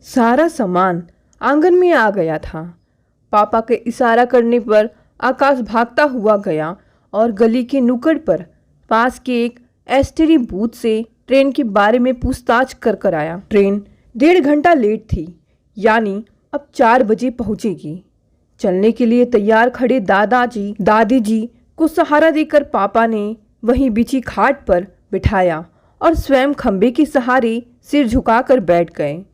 सारा सामान आंगन में आ गया था। पापा के इशारा करने पर आकाश भागता हुआ गया और गली के नुक्कड़ पर पास के एक एसटीडी बूथ से ट्रेन के बारे में पूछताछ कर आया। ट्रेन 1.5 घंटा लेट थी, यानी अब 4 बजे पहुंचेगी। चलने के लिए तैयार खड़े दादाजी दादी जी को सहारा देकर पापा ने वहीं बिछी खाट पर बिठाया और स्वयं खंबे के सहारे सिर झुकाकर बैठ गए।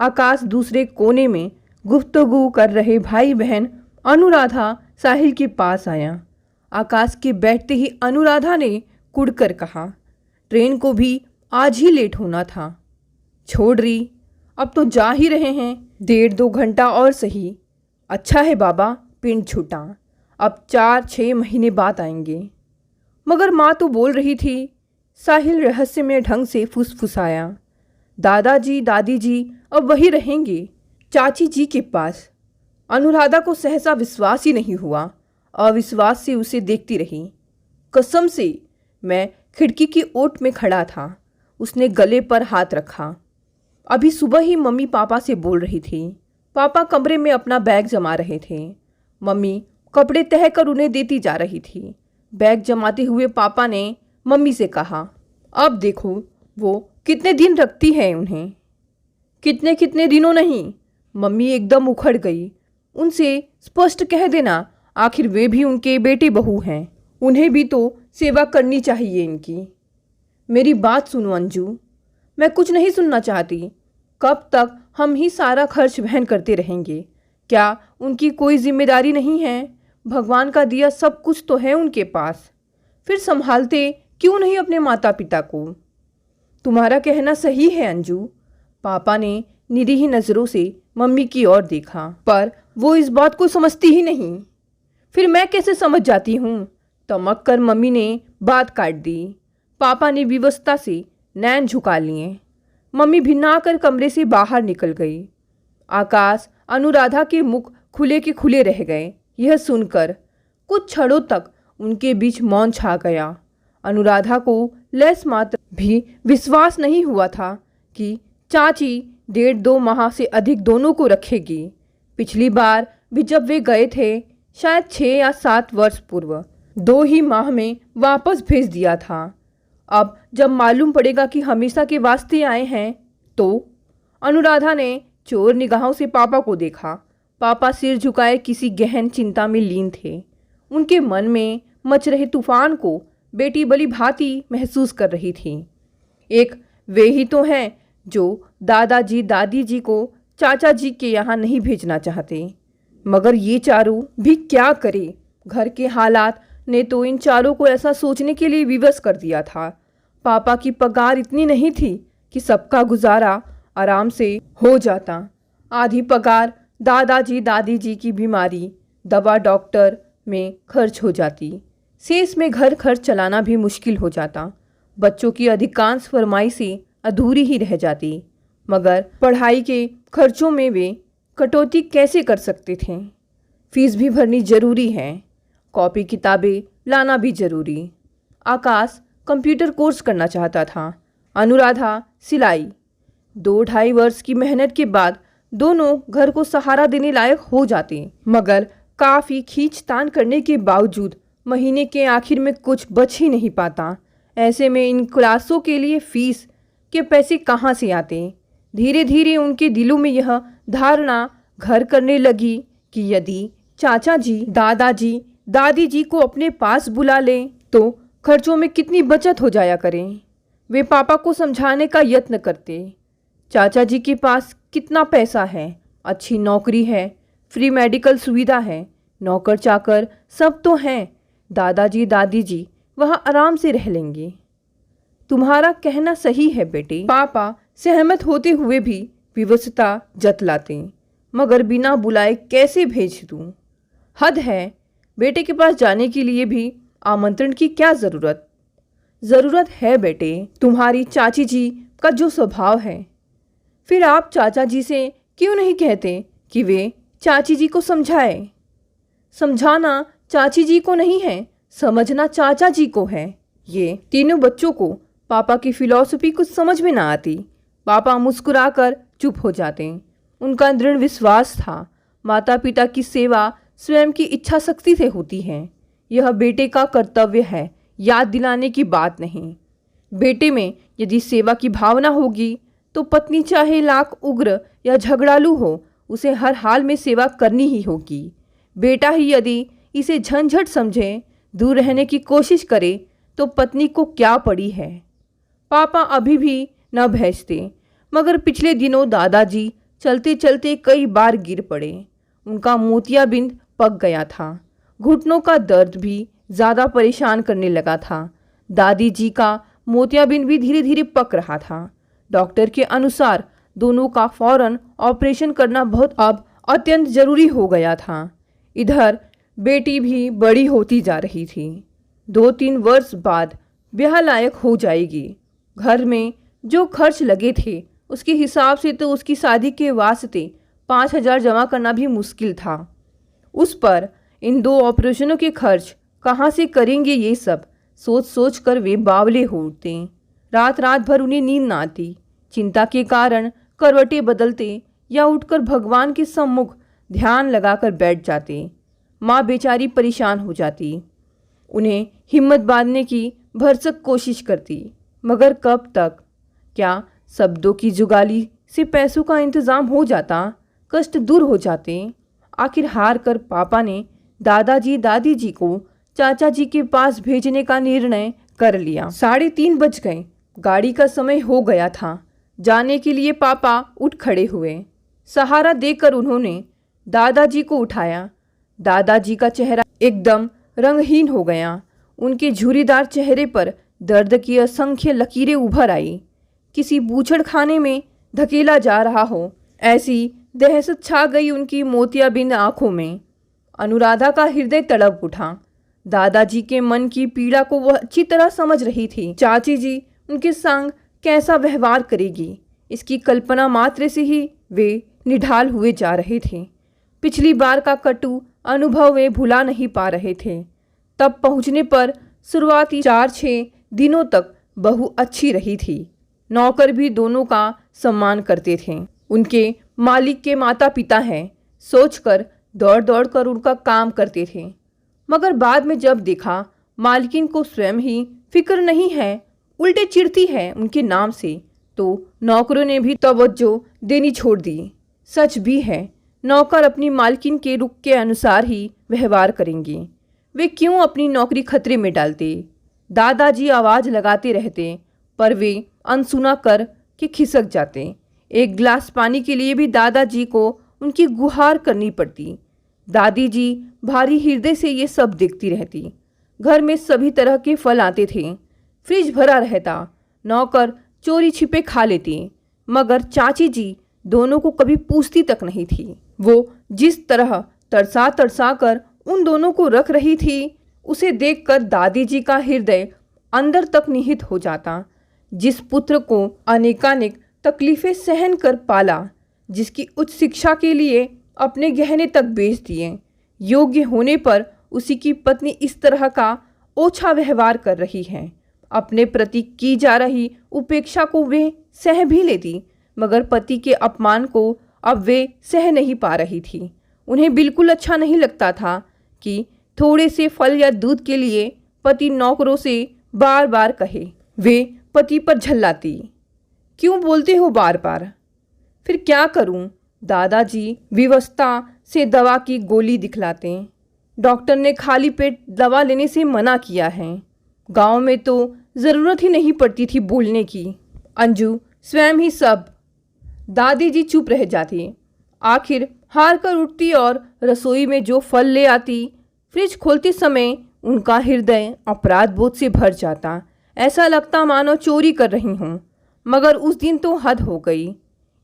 आकाश दूसरे कोने में गुफ्तगू कर रहे भाई बहन अनुराधा साहिल के पास आया। आकाश के बैठते ही अनुराधा ने कुड़कर कहा, ट्रेन को भी आज ही लेट होना था। छोड़ रही, अब तो जा ही रहे हैं, 1.5-2 घंटा और सही। अच्छा है बाबा, पिंड छूटा, अब 4-6 महीने बाद आएंगे। मगर माँ तो बोल रही थी, साहिल रहस्यमय ढंग से फुसफुसाया। दादाजी दादी जी अब वही रहेंगे, चाची जी के पास। अनुराधा को सहसा विश्वास ही नहीं हुआ। अविश्वास से उसे देखती रही। कसम से मैं खिड़की की ओट में खड़ा था। उसने गले पर हाथ रखा। अभी सुबह ही मम्मी पापा से बोल रही थी। पापा कमरे में अपना बैग जमा रहे थे। मम्मी कपड़े तह कर उन्हें देती जा रही थी। बैग जमाते हुए पापा ने मम्मी से कहा, अब देखो वो कितने दिन रखती है उन्हें। कितने कितने दिनों नहीं, मम्मी एकदम उखड़ गई। उनसे स्पष्ट कह देना, आखिर वे भी उनके बेटे बहू हैं, उन्हें भी तो सेवा करनी चाहिए इनकी। मेरी बात सुनो अंजू, मैं कुछ नहीं सुनना चाहती। कब तक हम ही सारा खर्च वहन करते रहेंगे? क्या उनकी कोई जिम्मेदारी नहीं है? भगवान का दिया सब कुछ तो है उनके पास, फिर संभालते क्यों नहीं अपने माता पिता को? तुम्हारा कहना सही है अंजू। पापा ने निरीह नज़रों से मम्मी की ओर देखा, पर वो इस बात को समझती ही नहीं। फिर मैं कैसे समझ जाती हूँ? तमक कर मम्मी ने बात काट दी। पापा ने विवशता से नैन झुका लिए। मम्मी भिन्ना कर कमरे से बाहर निकल गई। आकाश अनुराधा के मुख खुले के खुले रह गए। यह सुनकर कुछ क्षणों तक उनके बीच मौन छा गया। अनुराधा को लेस मात्र भी विश्वास नहीं हुआ था कि चाची 1.5-2 माह से अधिक दोनों को रखेगी। पिछली बार भी जब वे गए थे, शायद 6 या 7 वर्ष पूर्व, 2 ही माह में वापस भेज दिया था। अब जब मालूम पड़ेगा कि हमेशा के वास्ते आए हैं तो? अनुराधा ने चोर निगाहों से पापा को देखा। पापा सिर झुकाए किसी गहन चिंता में लीन थे। उनके मन में मच रहे तूफान को बेटी बली भांति महसूस कर रही थी। एक वे ही तो हैं जो दादाजी दादी जी को चाचा जी के यहाँ नहीं भेजना चाहते, मगर ये चारों भी क्या करे? घर के हालात ने तो इन चारों को ऐसा सोचने के लिए विवश कर दिया था। पापा की पगार इतनी नहीं थी कि सबका गुजारा आराम से हो जाता। आधी पगार दादाजी दादी जी की बीमारी, दवा, डॉक्टर में खर्च हो जाती। शेष में घर खर्च चलाना भी मुश्किल हो जाता। बच्चों की अधिकांश फरमाइशें अधूरी ही रह जाती। मगर पढ़ाई के खर्चों में वे कटौती कैसे कर सकते थे? फीस भी भरनी जरूरी है, कॉपी किताबें लाना भी जरूरी। आकाश कंप्यूटर कोर्स करना चाहता था, अनुराधा सिलाई। 2-2.5 वर्ष की मेहनत के बाद दोनों घर को सहारा देने लायक हो जाते, मगर काफ़ी खींचतान करने के बावजूद महीने के आखिर में कुछ बच ही नहीं पाता। ऐसे में इन क्लासों के लिए फीस के पैसे कहाँ से आते? धीरे धीरे उनके दिलों में यह धारणा घर करने लगी कि यदि चाचा जी दादाजी दादी जी को अपने पास बुला लें तो खर्चों में कितनी बचत हो जाया करें। वे पापा को समझाने का यत्न करते। चाचा जी के पास कितना पैसा है, अच्छी नौकरी है, फ्री मेडिकल सुविधा है, नौकर चाकर सब तो हैं। दादाजी दादी जी वहाँ आराम से रह लेंगे। तुम्हारा कहना सही है बेटे। पापा सहमत होते हुए भी विवशता जतलाते, मगर बिना बुलाए कैसे भेज दूँ? हद है। बेटे के पास जाने के लिए भी आमंत्रण की क्या ज़रूरत? ज़रूरत है बेटे, तुम्हारी चाची जी का जो स्वभाव है। फिर आप चाचा जी से क्यों नहीं कहते कि वे चाची जी को समझाए? समझाना चाची जी को नहीं है, समझना चाचा जी को है। ये तीनों बच्चों को पापा की फिलॉसफी कुछ समझ में ना आती। पापा मुस्कुराकर चुप हो जाते। उनका दृढ़ विश्वास था, माता पिता की सेवा स्वयं की इच्छा शक्ति से होती है। यह बेटे का कर्तव्य है, याद दिलाने की बात नहीं। बेटे में यदि सेवा की भावना होगी तो पत्नी चाहे लाख उग्र या झगड़ालू हो, उसे हर हाल में सेवा करनी ही होगी। बेटा ही यदि इसे झंझट समझे, दूर रहने की कोशिश करे, तो पत्नी को क्या पड़ी है। पापा अभी भी न भैंसते, मगर पिछले दिनों दादाजी चलते चलते कई बार गिर पड़े। उनका मोतियाबिंद पक गया था। घुटनों का दर्द भी ज़्यादा परेशान करने लगा था। दादी जी का मोतियाबिंद भी धीरे धीरे पक रहा था। डॉक्टर के अनुसार दोनों का फौरन ऑपरेशन करना बहुत अब अत्यंत जरूरी हो गया था। इधर बेटी भी बड़ी होती जा रही थी। 2-3 वर्ष बाद ब्याह लायक हो जाएगी। घर में जो खर्च लगे थे उसके हिसाब से तो उसकी शादी के वास्ते 5,000 जमा करना भी मुश्किल था। उस पर इन 2 ऑपरेशनों के खर्च कहाँ से करेंगे, ये सब सोच सोच कर वे बावले हो उठते। रात रात भर उन्हें नींद न आती। चिंता के कारण करवटें बदलते या उठकर भगवान के सम्मुख ध्यान लगाकर बैठ जाते। माँ बेचारी परेशान हो जाती। उन्हें हिम्मत बांधने की भरसक कोशिश करती, मगर कब तक। क्या शब्दों की जुगाली से पैसों का इंतज़ाम हो जाता, कष्ट दूर हो जाते। आखिर हार कर पापा ने दादाजी दादी जी को चाचा जी के पास भेजने का निर्णय कर लिया। 3:30 बज गए। गाड़ी का समय हो गया था। जाने के लिए पापा उठ खड़े हुए। सहारा देकर उन्होंने दादाजी को उठाया। दादाजी का चेहरा एकदम रंगहीन हो गया। उनके झुर्रीदार चेहरे पर दर्द की असंख्य लकीरें उभर आई। किसी बूचड़खाने में धकेला जा रहा हो, ऐसी दहशत छा गई उनकी मोतियाबिंद आंखों में। अनुराधा का हृदय तड़प उठा। दादाजी के मन की पीड़ा को वह अच्छी तरह समझ रही थी। चाची जी उनके संग कैसा व्यवहार करेगी, इसकी कल्पना मात्र से ही वे निढाल हुए जा रहे थे। पिछली बार का कटु अनुभव वे भुला नहीं पा रहे थे। तब पहुंचने पर शुरुआती 4-6 दिनों तक बहू अच्छी रही थी। नौकर भी दोनों का सम्मान करते थे। उनके मालिक के माता पिता हैं सोचकर दौड़ दौड़ कर उनका काम करते थे। मगर बाद में जब देखा मालकिन को स्वयं ही फिक्र नहीं है, उल्टे चिढ़ती है उनके नाम से, तो नौकरों ने भी तवज्जो देनी छोड़ दी। सच भी है, नौकर अपनी मालकिन के रुख के अनुसार ही व्यवहार करेंगे। वे क्यों अपनी नौकरी खतरे में डालते। दादाजी आवाज़ लगाते रहते, पर वे अनसुना कर के खिसक जाते। एक गिलास पानी के लिए भी दादाजी को उनकी गुहार करनी पड़ती। दादी जी भारी हृदय से ये सब देखती रहती। घर में सभी तरह के फल आते थे, फ्रिज भरा रहता। नौकर चोरी छिपे खा लेती, मगर चाची जी दोनों को कभी पूछती तक नहीं थी। वो जिस तरह तरसा तरसा कर उन दोनों को रख रही थी, उसे देखकर दादी जी का हृदय अंदर तक निहित हो जाता। जिस पुत्र को अनेकानेक तकलीफ़ें सहन कर पाला, जिसकी उच्च शिक्षा के लिए अपने गहने तक बेच दिए, योग्य होने पर उसी की पत्नी इस तरह का ओछा व्यवहार कर रही है। अपने प्रति की जा रही उपेक्षा को वे सह भी लेती, मगर पति के अपमान को अब वे सह नहीं पा रही थी। उन्हें बिल्कुल अच्छा नहीं लगता था कि थोड़े से फल या दूध के लिए पति नौकरों से बार बार कहे। वे पति पर झल्लाती, क्यों बोलते हो बार बार। फिर क्या करूं? दादाजी विवशता से दवा की गोली दिखलाते। डॉक्टर ने खाली पेट दवा लेने से मना किया है। गांव में तो ज़रूरत ही नहीं पड़ती थी बोलने की। अंजू स्वयं ही सब। दादी जी चुप रह जाती। आखिर हार कर उठती और रसोई में जो फल ले आती। फ्रिज खोलते समय उनका हृदय अपराध बोध से भर जाता। ऐसा लगता मानो चोरी कर रही हूँ। मगर उस दिन तो हद हो गई।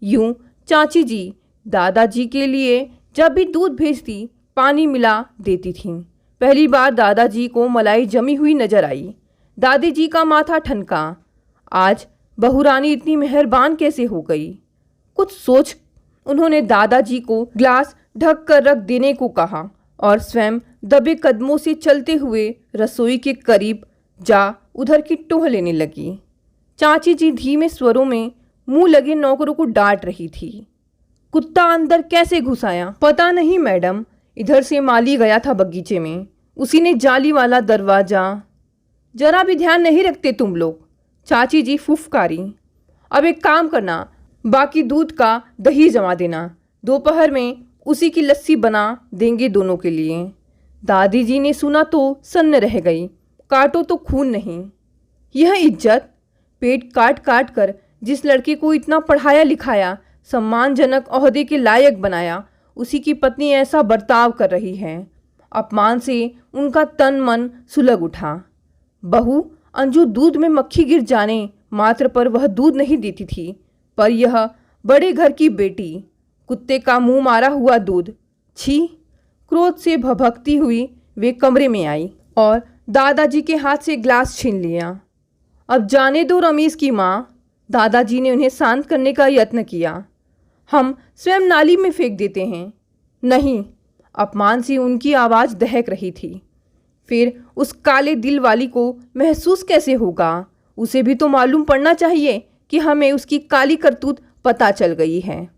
यूं चाची जी दादाजी के लिए जब भी दूध भेजती, पानी मिला देती थीं। पहली बार दादाजी को मलाई जमी हुई नजर आई। दादी जी का माथा ठनका। आज बहुरानी इतनी मेहरबान कैसे हो गई? कुछ सोच उन्होंने दादाजी को ग्लास ढक कर रख देने को कहा और स्वयं दबे कदमों से चलते हुए रसोई के करीब जा उधर की टोह लेने लगी। चाची जी धीमे स्वरों में मुंह लगे नौकरों को डांट रही थी। कुत्ता अंदर कैसे घुस आया? पता नहीं मैडम, इधर से माली गया था बगीचे में, उसी ने जाली वाला दरवाज़ा। जरा भी ध्यान नहीं रखते तुम लोग, चाची जी फुफकारी। अब एक काम करना, बाकी दूध का दही जमा देना, दोपहर में उसी की लस्सी बना देंगे दोनों के लिए। दादी जी ने सुना तो सन्न रह गई, काटो तो खून नहीं। यह इज्जत, पेट काट काट कर जिस लड़के को इतना पढ़ाया लिखाया, सम्मानजनक ओहदे के लायक बनाया, उसी की पत्नी ऐसा बर्ताव कर रही है। अपमान से उनका तन मन सुलग उठा। बहू अंजू दूध में मक्खी गिर जाने मात्र पर वह दूध नहीं देती थी, पर यह बड़े घर की बेटी, कुत्ते का मुंह मारा हुआ दूध। छी! क्रोध से भभकती हुई वे कमरे में आई और दादाजी के हाथ से ग्लास छीन लिया। अब जाने दो रमीज़ की माँ, दादाजी ने उन्हें शांत करने का यत्न किया। हम स्वयं नाली में फेंक देते हैं। नहीं, अपमान से उनकी आवाज़ दहक रही थी। फिर उस काले दिल वाली को महसूस कैसे होगा? उसे भी तो मालूम पड़ना चाहिए कि हमें उसकी काली करतूत पता चल गई है।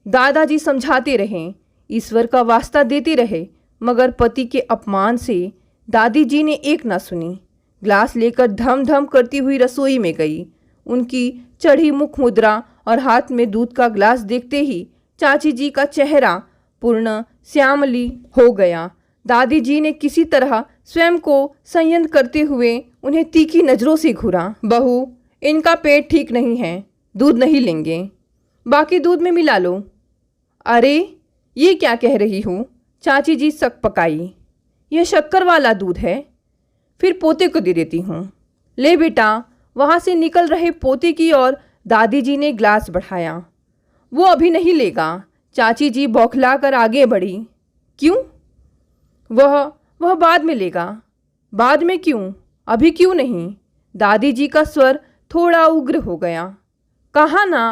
दादाजी समझाते रहे, ईश्वर का वास्ता देते रहे, मगर पति के अपमान से दादी जी ने एक ना सुनी। ग्लास लेकर धम धम करती हुई रसोई में गई। उनकी चढ़ी मुख मुद्रा और हाथ में दूध का ग्लास देखते ही चाची जी का चेहरा पूर्ण श्यामली हो गया। दादी जी ने किसी तरह स्वयं को संयम करते हुए उन्हें तीखी नज़रों से घूरा। बहू, इनका पेट ठीक नहीं है, दूध नहीं लेंगे, बाकी दूध में मिला लो। अरे ये क्या कह रही हूँ? चाची जी सक पकाई। यह शक्कर वाला दूध है, फिर पोते को दे देती हूँ। ले बेटा। वहाँ से निकल रहे पोते की ओर दादी जी ने ग्लास बढ़ाया। वो अभी नहीं लेगा। चाची जी बौखला कर आगे बढ़ी। क्यों? वह बाद में लेगा। बाद में क्यों? अभी क्यों नहीं? दादी जी का स्वर थोड़ा उग्र हो गया। कहा ना,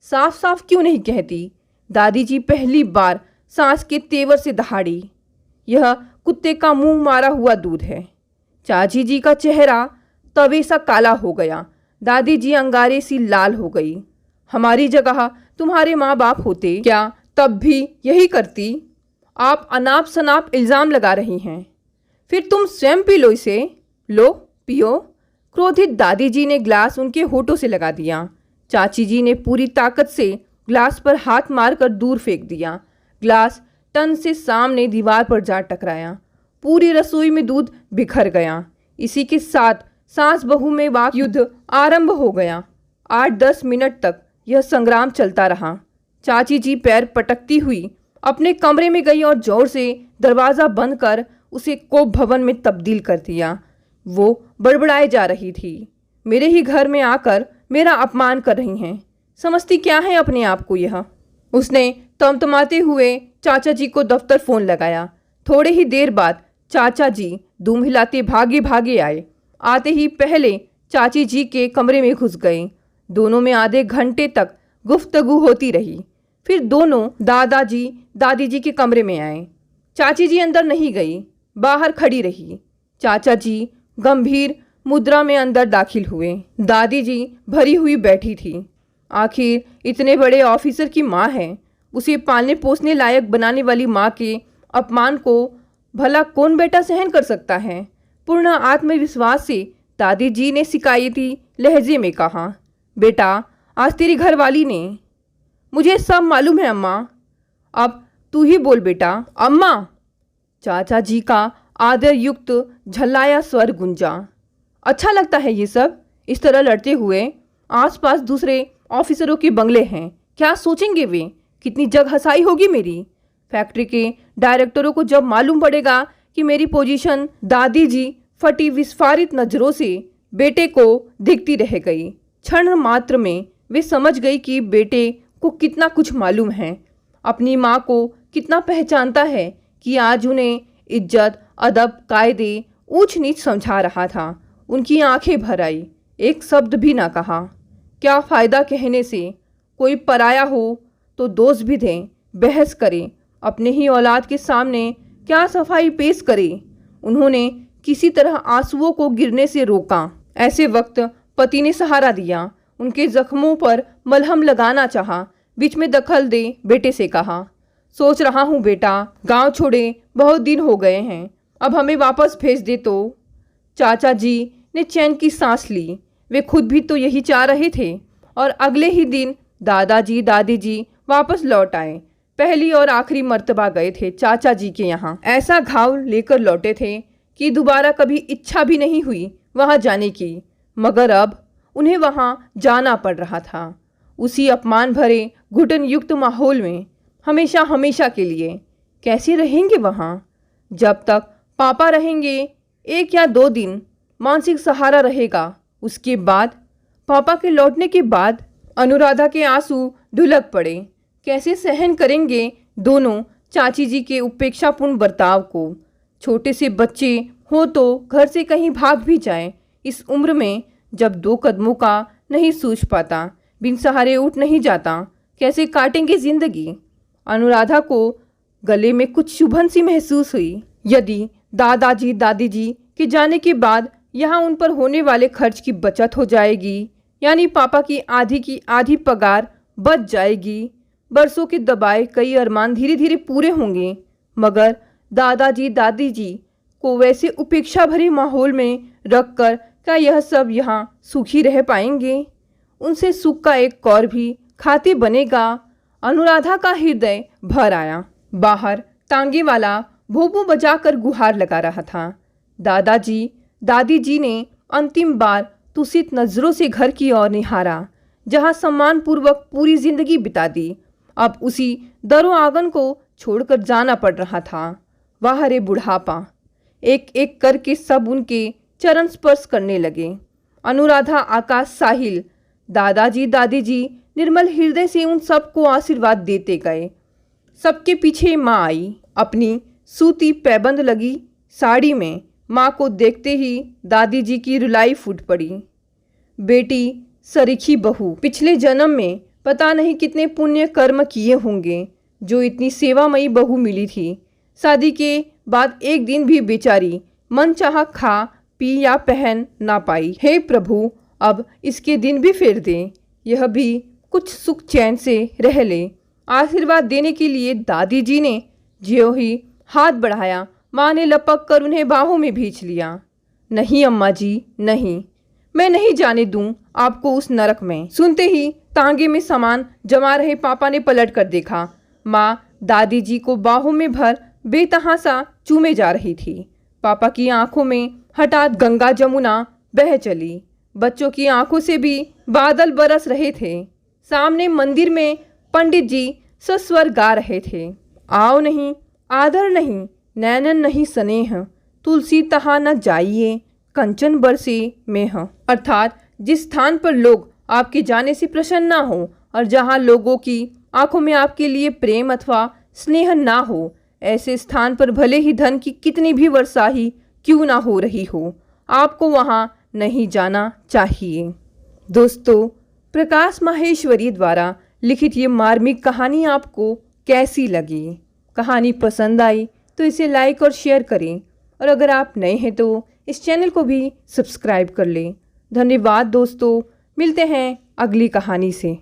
साफ साफ क्यों नहीं कहती? दादी जी पहली बार सांस के तेवर से दहाड़ी। यह कुत्ते का मुंह मारा हुआ दूध है। चाची जी का चेहरा तवे सा काला हो गया। दादी जी अंगारे सी लाल हो गई। हमारी जगह तुम्हारे माँ बाप होते क्या तब भी यही करती? आप अनाप शनाप इल्ज़ाम लगा रही हैं। फिर तुम स्वयं पी लो इसे। लो पियो। क्रोधित दादी जी ने ग्लास उनके होठों से लगा दिया। चाची जी ने पूरी ताकत से ग्लास पर हाथ मारकर दूर फेंक दिया। ग्लास टन से सामने दीवार पर जा टकराया। पूरी रसोई में दूध बिखर गया। इसी के साथ सास बहू में वाक युद्ध आरंभ हो गया। 8-10 मिनट तक यह संग्राम चलता रहा। चाची जी पैर पटकती हुई अपने कमरे में गई और जोर से दरवाज़ा बंद कर उसे कोप भवन में तब्दील कर दिया। वो बड़बड़ाए जा रही थी। मेरे ही घर में आकर मेरा अपमान कर रही हैं, समझती क्या है अपने आप को यह? उसने तमतमाते हुए चाचा जी को दफ्तर फ़ोन लगाया। थोड़े ही देर बाद चाचा जी दुम हिलाते भागे भागे आए। आते ही पहले चाची जी के कमरे में घुस गए। दोनों में आधे घंटे तक गुफ्तगू होती रही। फिर दोनों दादाजी दादी जी के कमरे में आए। चाची जी अंदर नहीं गई, बाहर खड़ी रही। चाचा जी गंभीर मुद्रा में अंदर दाखिल हुए। दादी जी भरी हुई बैठी थी। आखिर इतने बड़े ऑफिसर की माँ है, उसे पालने पोसने लायक बनाने वाली माँ के अपमान को भला कौन बेटा सहन कर सकता है? पूर्ण आत्मविश्वास से दादी जी ने शिकायती लहजे में कहा, बेटा आज तेरी घरवाली ने। मुझे सब मालूम है अम्मा। अब तू ही बोल बेटा। अम्मा। चाचा जी का आदर युक्त झल्लाया स्वर गूंजा। अच्छा लगता है ये सब, इस तरह लड़ते हुए? आसपास दूसरे ऑफिसरों के बंगले हैं, क्या सोचेंगे वे? कितनी जग हंसाई होगी मेरी। फैक्ट्री के डायरेक्टरों को जब मालूम पड़ेगा कि मेरी पोजीशन। दादी जी फटी विस्फारित नज़रों से बेटे को देखती रह गई। क्षण मात्र में वे समझ गई कि बेटे को कितना कुछ मालूम है, अपनी माँ को कितना पहचानता है कि आज उन्हें इज्जत अदब कायदे ऊंच नीच समझा रहा था। उनकी आंखें भर आई, एक शब्द भी ना कहा। क्या फ़ायदा कहने से? कोई पराया हो तो दोष भी दें, बहस करें, अपने ही औलाद के सामने क्या सफाई पेश करें? उन्होंने किसी तरह आंसुओं को गिरने से रोका। ऐसे वक्त पति ने सहारा दिया, उनके जख्मों पर मलहम लगाना चाहा, बीच में दखल दे बेटे से कहा, सोच रहा हूँ बेटा, गांव छोड़े बहुत दिन हो गए हैं, अब हमें वापस भेज दे तो। चाचा जी ने चैन की सांस ली। वे खुद भी तो यही चाह रहे थे। और अगले ही दिन दादाजी दादी जी वापस लौट आए। पहली और आखिरी मर्तबा गए थे चाचा जी के यहाँ। ऐसा घाव लेकर लौटे थे कि दोबारा कभी इच्छा भी नहीं हुई वहाँ जाने की, मगर अब उन्हें वहाँ जाना पड़ रहा था, उसी अपमान भरे घुटन युक्त माहौल में, हमेशा हमेशा के लिए। कैसे रहेंगे वहाँ? जब तक पापा रहेंगे 1 या 2 दिन मानसिक सहारा रहेगा। उसके बाद पापा के लौटने के बाद अनुराधा के आंसू ढुलक पड़े। कैसे सहन करेंगे दोनों चाची जी के उपेक्षापूर्ण बर्ताव को? छोटे से बच्चे हो तो घर से कहीं भाग भी जाए। इस उम्र में जब 2 कदमों का नहीं सूझ पाता, बिन सहारे उठ नहीं जाता, कैसे काटेंगे जिंदगी? अनुराधा को गले में कुछ चुभन सी महसूस हुई। यदि दादाजी दादी जी के जाने के बाद यहाँ उन पर होने वाले खर्च की बचत हो जाएगी, यानी पापा की आधी पगार बच जाएगी, बरसों के दबाए कई अरमान धीरे धीरे पूरे होंगे। मगर दादाजी दादी जी को वैसे उपेक्षा भरे माहौल में रखकर क्या यह सब यहाँ सुखी रह पाएंगे? उनसे सुख का एक कौर भी खाते बनेगा? अनुराधा का हृदय भर आया। बाहर तांगे वाला भोंपू बजाकर गुहार लगा रहा था। दादाजी दादी जी ने अंतिम बार तुसित नजरों से घर की ओर निहारा, जहाँ सम्मानपूर्वक पूरी जिंदगी बिता दी। अब उसी दरो आंगन को छोड़कर जाना पड़ रहा था। वाह रे बुढ़ापा! एक एक करके सब उनके चरण स्पर्श करने लगे। अनुराधा, आकाश, साहिल, दादाजी दादी जी निर्मल हृदय से उन सबको आशीर्वाद देते गए। सबके पीछे माँ आई, अपनी सूती पैबंद लगी साड़ी में। माँ को देखते ही दादी जी की रुलाई फूट पड़ी। बेटी सरीखी बहू, पिछले जन्म में पता नहीं कितने पुण्य कर्म किए होंगे जो इतनी सेवामयी बहू मिली थी। शादी के बाद एक दिन भी बेचारी मन चाहा खा पी या पहन ना पाई। हे प्रभु, अब इसके दिन भी फेर दे, यह भी कुछ सुख चैन से रह ले। आशीर्वाद देने के लिए दादी जी ने ज्यों ही हाथ बढ़ाया, माँ ने लपक कर उन्हें बाहों में भींच लिया। नहीं अम्मा जी, नहीं, मैं नहीं जाने दूं आपको उस नरक में। सुनते ही तांगे में सामान जमा रहे पापा ने पलट कर देखा। माँ दादी जी को बाहों में भर बेतहासा चूमे जा रही थी। पापा की आंखों में हठात गंगा जमुना बह चली। बच्चों की आंखों से भी बादल बरस रहे थे। सामने मंदिर में पंडित जी सस्वर गा रहे थे। आओ नहीं, आदर नहीं, नैनन नहीं स्नेह, तुलसी तहा न जाइए, कंचन बरसे मेह। अर्थात जिस स्थान पर लोग आपके जाने से प्रसन्न ना हो और जहाँ लोगों की आंखों में आपके लिए प्रेम अथवा स्नेह ना हो, ऐसे स्थान पर भले ही धन की कितनी भी वर्षा ही क्यों ना हो रही हो, आपको वहाँ नहीं जाना चाहिए। दोस्तों, प्रकाश माहेश्वरी द्वारा लिखित ये मार्मिक कहानी आपको कैसी लगी? कहानी पसंद आई तो इसे लाइक और शेयर करें, और अगर आप नए हैं तो इस चैनल को भी सब्सक्राइब कर लें। धन्यवाद दोस्तों, मिलते हैं अगली कहानी से।